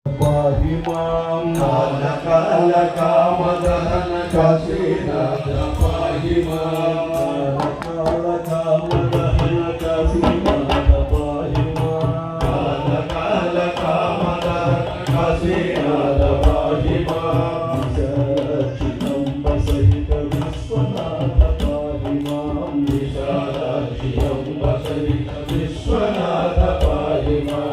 पाहि मां कालकालकामदहन काशीनाथ पाहि मां कालकालकामदहन काशीनाथ पाहि मां कालकालकामदहन काशीनाथ पाहि मां विशालाक्षितम्ब सहित विश्वनाथ पाहि मां विशालाक्षितम्ब सहित विश्वनाथ पाहि मां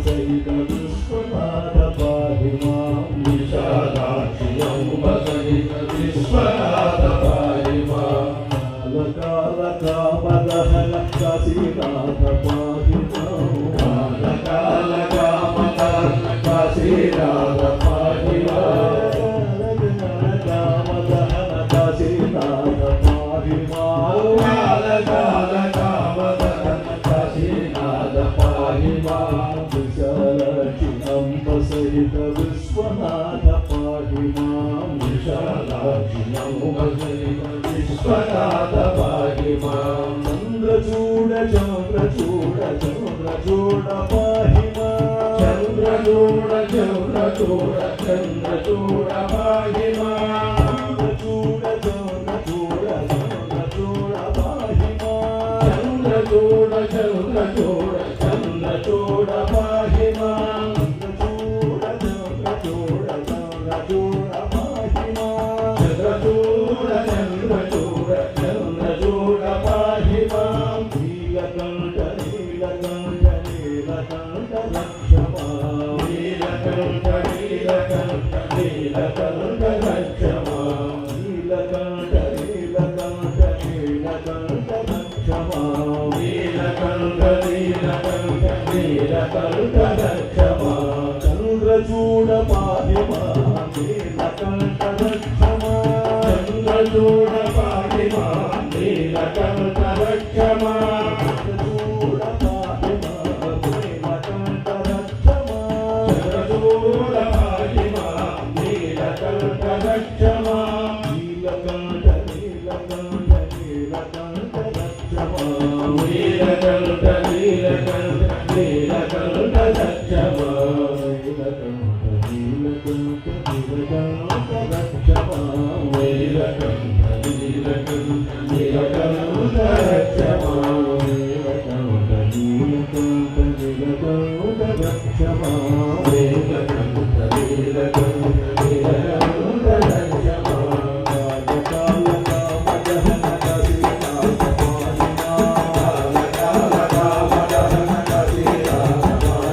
सहित विश्वनाथ पाहि मां विशालाक्षितम्ब सहित विश्वनाथ पाहि मां कालकालकामदहन काशीनाथ पाहि मां कालकालकामदहन काशीनाथ पाहि मां कालकालकामदहन काशीनाथ पाहि मां कालकालकामदहन काशीनाथ पाहि मां विशालाक्षितम्ब सहित विश्वनाथ पाहि मां विशालाक्षितम्ब सहित विश्वनाथ पाहि मां चन्द्रचूड चन्द्रचूड चन्द्रचूड पाहि मां चन्द्रचूड चन्द्रचूड चन्द्रचूड पाहि मां चन्द्रचूड चन्द्रचूड चन्द्रचूड पाहि मां चन्द्रचूड चन्द्रचूड चन्द्रचूड पाहि मां चन्द्रचूड चन्द्रचूड चन्द्रचूड पाहि मां चन्द्रचूड चन्द्रचूड चन्द्रचूड पाहि मां नीलकण्ठ नीलकण्ठ नीलकण्ठ रक्ष मां नीलकण्ठ नीलकण्ठ नीलकण्ठ रक्ष मां नीलकण्ठ नीलकण्ठ नीलकण्ठ रक्ष मां नीलकण्ठ नीलकण्ठ नीलकण्ठ रक्ष मां चन्द्रचूड पाहि मां नीलकण्ठ रक्ष मां चन्द्रचूड पाहि मां नीलकण्ठ रक्ष मां चन्द्रचूड पाहि मां नीलकण्ठ रक्ष मां चन्द्रचूड पाहि मां नीलकण्ठ रक्ष मां नीलकण्ठ नीलकण्ठ नीलकण्ठ रक्ष मां नीलकण्ठ नीलकण्ठ नीलकण्ठ रक्ष मां नीलकण्ठ नीलकण्ठ नीलकण्ठ रक्ष मां नीलकण्ठ नीलकण्ठ नीलकण्ठ रक्ष मां नीलकण्ठ नीलकण्ठ नीलकण्ठ रक्ष मां नीलकण्ठ नीलकण्ठ नीलकण्ठ रक्ष मां कालकालकामदहन काशीनाथ पाहि मां कालकालकामदहन काशीनाथ पाहि मां